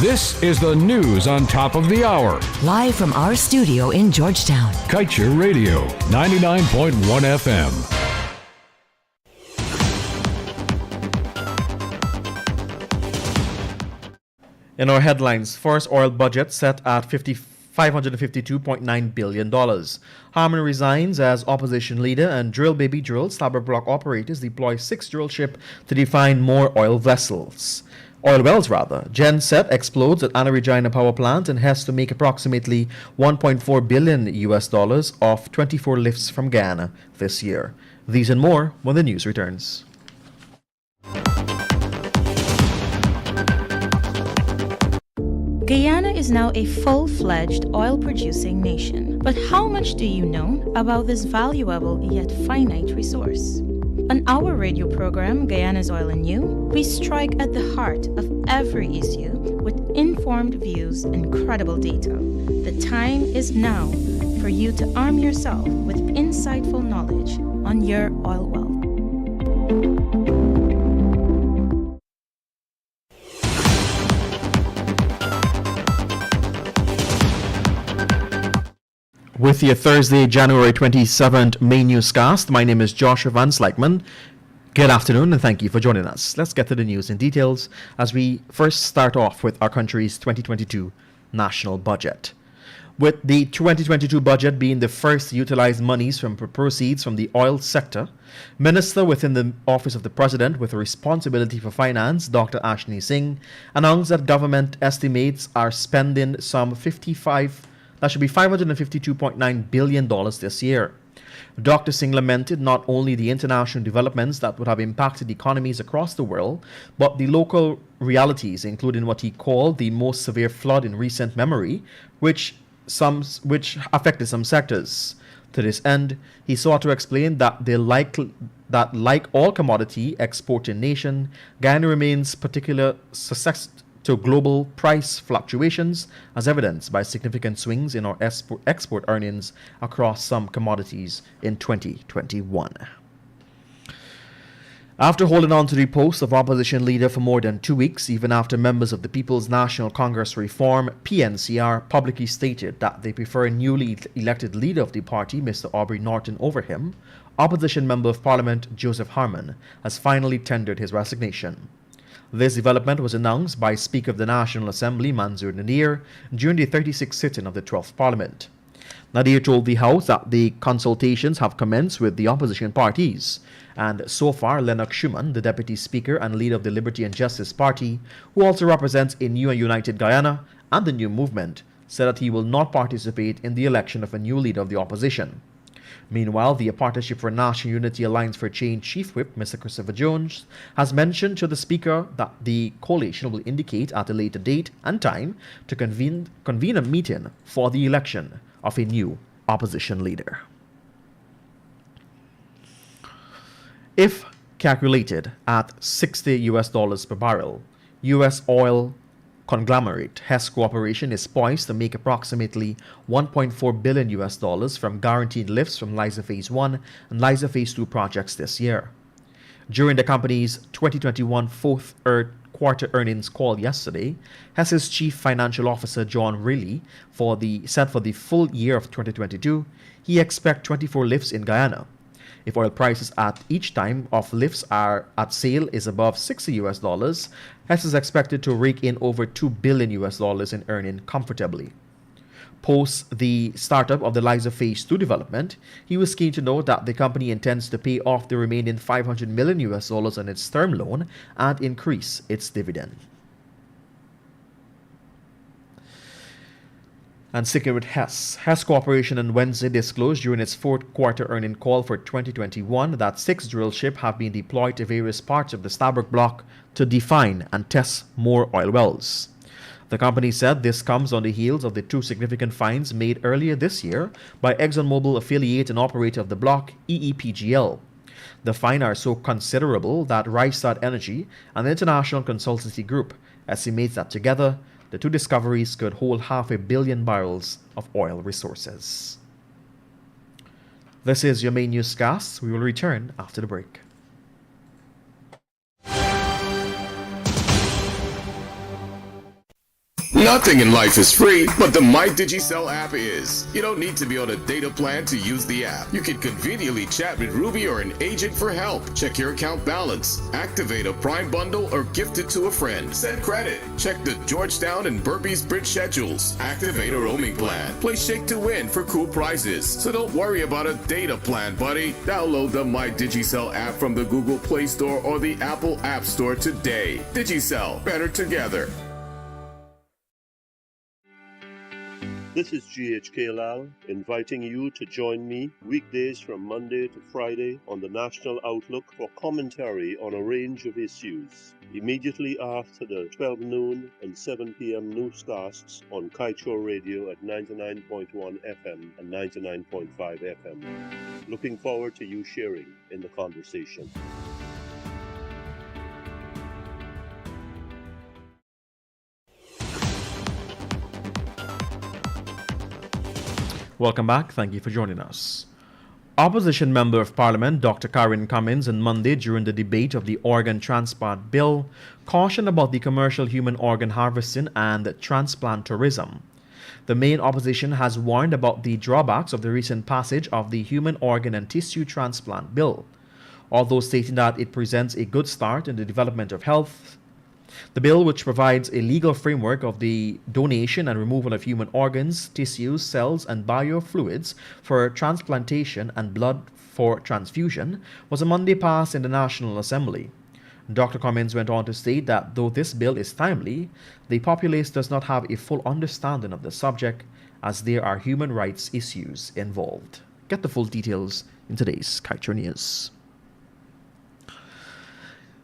This is the news on top of the hour. Live from our studio in Georgetown. Kaieteur Radio, 99.1 FM. In our headlines, first oil budget set at $552.9 billion. Harmon resigns as opposition leader, and drill baby drill Stabber block operators deploy 6 drill ship to define more oil wells. Genset explodes at Anna Regina power plant and has to make approximately $1.4 billion off 24 lifts from Guyana this year. These and more when the news returns. Guyana is now a full-fledged oil-producing nation. But how much do you know about this valuable yet finite resource? On our radio program, Guyana's Oil and You, we strike at the heart of every issue with informed views and credible data. The time is now for you to arm yourself with insightful knowledge on your oil wealth. With your Thursday, January 27th main newscast, my name is Joshua Van Slykeman. Good afternoon and thank you for joining us. Let's get to the news in details as we first start off with our country's 2022 national budget. With the 2022 budget being the first to utilize monies from proceeds from the oil sector, Minister within the Office of the President with responsibility for finance, Dr. Ashley Singh, announced that government estimates are spending some $552.9 billion this year. Dr. Singh lamented not only the international developments that would have impacted economies across the world, but the local realities, including what he called the most severe flood in recent memory, which affected some sectors. To this end, he sought to explain that like all commodity exporting nation, Guyana remains particular susceptible to global price fluctuations, as evidenced by significant swings in our export earnings across some commodities in 2021. After holding on to the post of opposition leader for more than 2 weeks, even after members of the People's National Congress Reform, PNCR, publicly stated that they prefer a newly elected leader of the party, Mr. Aubrey Norton, over him, opposition member of Parliament Joseph Harmon has finally tendered his resignation. This development was announced by Speaker of the National Assembly, Manzoor Nadir, during the 36th sitting of the 12th Parliament. Nadir told the House that the consultations have commenced with the opposition parties, and so far Lennox Schumann, the Deputy Speaker and leader of the Liberty and Justice Party, who also represents a new and united Guyana and the New Movement, said that he will not participate in the election of a new leader of the opposition. Meanwhile, the Partnership for National Unity Alliance for Change Chief Whip, Mr. Christopher Jones, has mentioned to the Speaker that the coalition will indicate at a later date and time to convene a meeting for the election of a new opposition leader. If calculated at $60 per barrel, U.S. oil conglomerate Hess Corporation is poised to make approximately $1.4 billion from guaranteed lifts from Liza Phase 1 and Liza Phase 2 projects this year. During the company's 2021 fourth quarter earnings call yesterday, Hess's Chief Financial Officer John Riley said for the full year of 2022, he expects 24 lifts in Guyana. If oil prices at each time of lifts are at sale is above $60, Hess is expected to rake in over $2 billion in earning comfortably. Post the startup of the Liza Phase 2 development, he was keen to note that the company intends to pay off the remaining $500 million on its term loan and increase its dividend. And sticking with Hess Corporation on Wednesday disclosed during its fourth quarter earning call for 2021 that 6 drill ships have been deployed to various parts of the Stabber block to define and test more oil wells. The company said this comes on the heels of the 2 significant finds made earlier this year by ExxonMobil affiliate and operator of the block, EEPGL. The finds are so considerable that Rystad Energy, an international consultancy group, estimates that together the 2 discoveries could hold 500 million barrels of oil resources. This is your main newscast. We will return after the break. Nothing in life is free, but the MyDigiCell app is. You don't need to be on a data plan to use the app. You can conveniently chat with Ruby or an agent for help. Check your account balance, activate a Prime bundle, or gift it to a friend. Send credit. Check the Georgetown and Burpees Bridge schedules. Activate a roaming plan. Play Shake to Win for cool prizes. So don't worry about a data plan, buddy. Download the MyDigiCell app from the Google Play Store or the Apple App Store today. DigiCell, better together. This is GHK Lal inviting you to join me weekdays from Monday to Friday on the National Outlook for commentary on a range of issues. Immediately after the 12 noon and 7 p.m. newscasts on Kaieteur Radio at 99.1 FM and 99.5 FM. Looking forward to you sharing in the conversation. Welcome back. Thank you for joining us. Opposition Member of Parliament Dr. Karen Cummins on Monday during the debate of the organ transplant bill cautioned about the commercial human organ harvesting and transplant tourism. The main opposition has warned about the drawbacks of the recent passage of the human organ and tissue transplant bill. Although stating that it presents a good start in the development of health, the bill, which provides a legal framework of the donation and removal of human organs, tissues, cells, and biofluids for transplantation and blood for transfusion, was on Monday passed in the National Assembly. Dr. Cummins went on to state that though this bill is timely, the populace does not have a full understanding of the subject as there are human rights issues involved. Get the full details in today's Kaieteur News.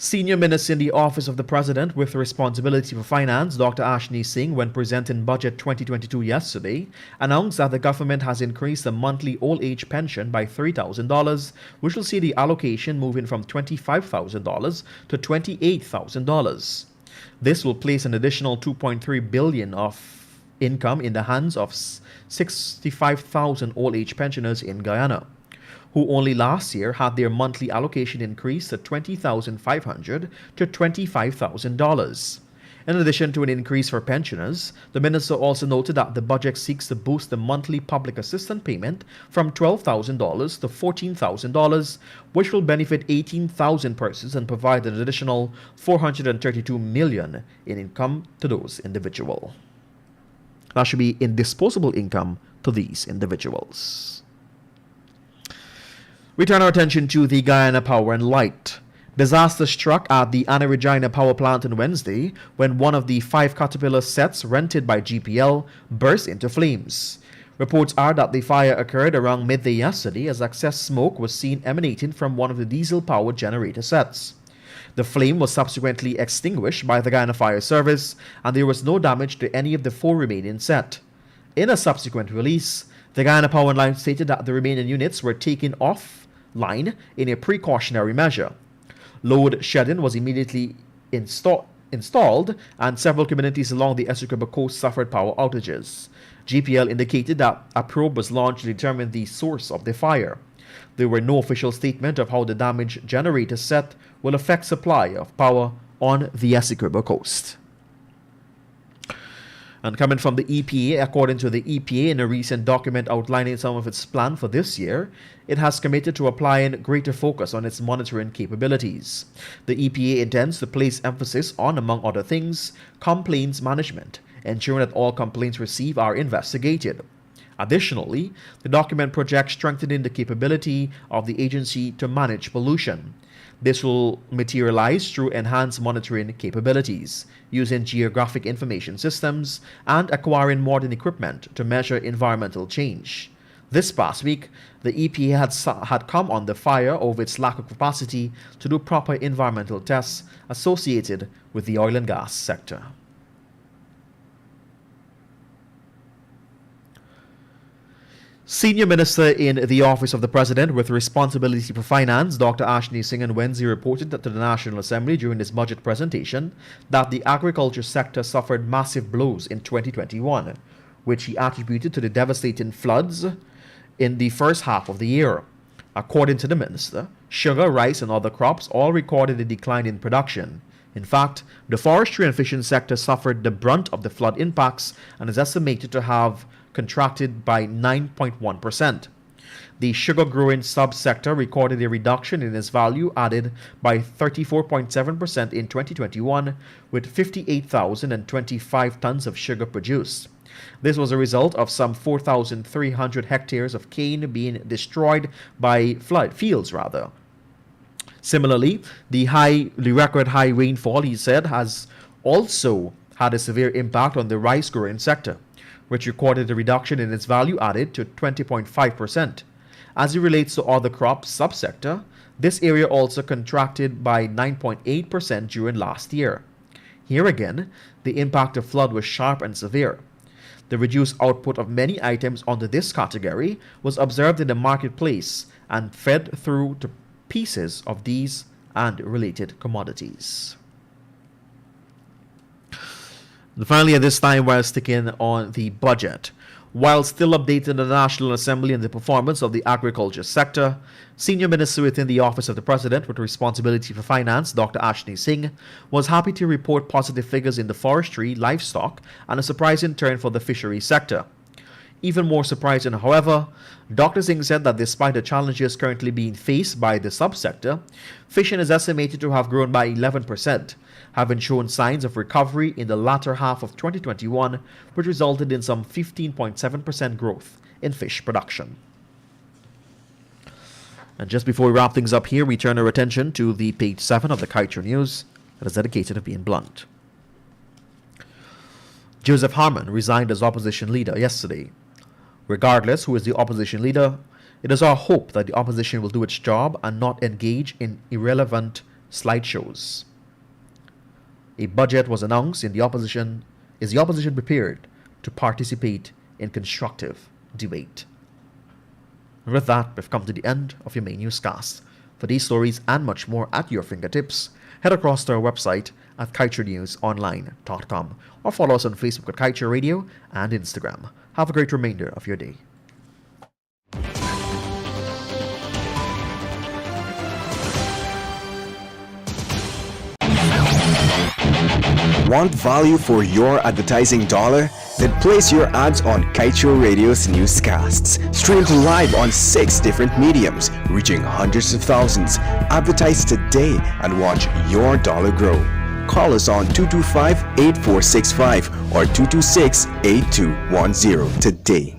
Senior Minister in the Office of the President with responsibility for finance, Dr. Ashni Singh, when presenting Budget 2022 yesterday, announced that the government has increased the monthly old age pension by $3,000, which will see the allocation moving from $25,000 to $28,000. This will place an additional $2.3 billion of income in the hands of 65,000 old age pensioners in Guyana, who only last year had their monthly allocation increased to $20,500 to $25,000. In addition to an increase for pensioners, the minister also noted that the budget seeks to boost the monthly public assistance payment from $12,000 to $14,000, which will benefit 18,000 persons and provide an additional $432 million in income to those individuals. That should be in disposable income to these individuals. We turn our attention to the Guyana Power and Light. Disaster struck at the Anna Regina Power Plant on Wednesday when one of the 5 Caterpillar sets rented by GPL burst into flames. Reports are that the fire occurred around midday yesterday as excess smoke was seen emanating from one of the diesel-powered generator sets. The flame was subsequently extinguished by the Guyana Fire Service, and there was no damage to any of the 4 remaining sets. In a subsequent release, the Guyana Power and Light stated that the remaining units were taken offline in a precautionary measure. Load shedding was immediately installed, and several communities along the Essequibo coast suffered power outages. GPL indicated that a probe was launched to determine the source of the fire. There were no official statement of how the damaged generator set will affect supply of power on the Essequibo coast. And coming from the EPA, according to the EPA in a recent document outlining some of its plan for this year, it has committed to applying greater focus on its monitoring capabilities. The EPA intends to place emphasis on, among other things, complaints management, ensuring that all complaints received are investigated. Additionally, the document projects strengthening the capability of the agency to manage pollution. This will materialize through enhanced monitoring capabilities, using geographic information systems, and acquiring modern equipment to measure environmental change. This past week, the EPA had come under fire over its lack of capacity to do proper environmental tests associated with the oil and gas sector. Senior Minister in the Office of the President with responsibility for finance, Dr. Ashni Singh, on Wednesday reported to the National Assembly during his budget presentation that the agriculture sector suffered massive blows in 2021, which he attributed to the devastating floods in the first half of the year. According to the minister, sugar, rice, and other crops all recorded a decline in production. In fact, the forestry and fishing sector suffered the brunt of the flood impacts and is estimated to have contracted by 9.1%. The sugar-growing subsector recorded a reduction in its value added by 34.7% in 2021, with 58,025 tons of sugar produced. This was a result of some 4,300 hectares of cane being destroyed by fields. Similarly, the record high rainfall, he said, has also had a severe impact on the rice-growing sector, which recorded a reduction in its value added to 20.5%. As it relates to other crops subsector, this area also contracted by 9.8% during last year. Here again, the impact of flood was sharp and severe. The reduced output of many items under this category was observed in the marketplace and fed through to pieces of these and related commodities. And finally, at this time, we're sticking on the budget. While still updating the National Assembly on the performance of the agriculture sector, Senior Minister within the Office of the President with responsibility for finance, Dr. Ashni Singh, was happy to report positive figures in the forestry, livestock, and a surprising turn for the fishery sector. Even more surprising, however, Dr. Singh said that despite the challenges currently being faced by the subsector, fishing is estimated to have grown by 11%, having shown signs of recovery in the latter half of 2021, which resulted in some 15.7% growth in fish production. And just before we wrap things up here, we turn our attention to the page 7 of the Kaieteur News that is dedicated to being blunt. Joseph Harmon resigned as opposition leader yesterday. Regardless who is the opposition leader, it is our hope that the opposition will do its job and not engage in irrelevant slideshows. A budget was announced in the opposition. Is the opposition prepared to participate in constructive debate? And with that, we've come to the end of your main newscast. For these stories and much more at your fingertips, head across to our website at kaieteurnewsonline.com or follow us on Facebook at Kaieteur Radio and Instagram. Have a great remainder of your day. Want value for your advertising dollar? Then place your ads on Kaieteur Radio's newscasts. Streamed live on 6 different mediums, reaching hundreds of thousands. Advertise today and watch your dollar grow. Call us on 225-8465 or 226-8210 today.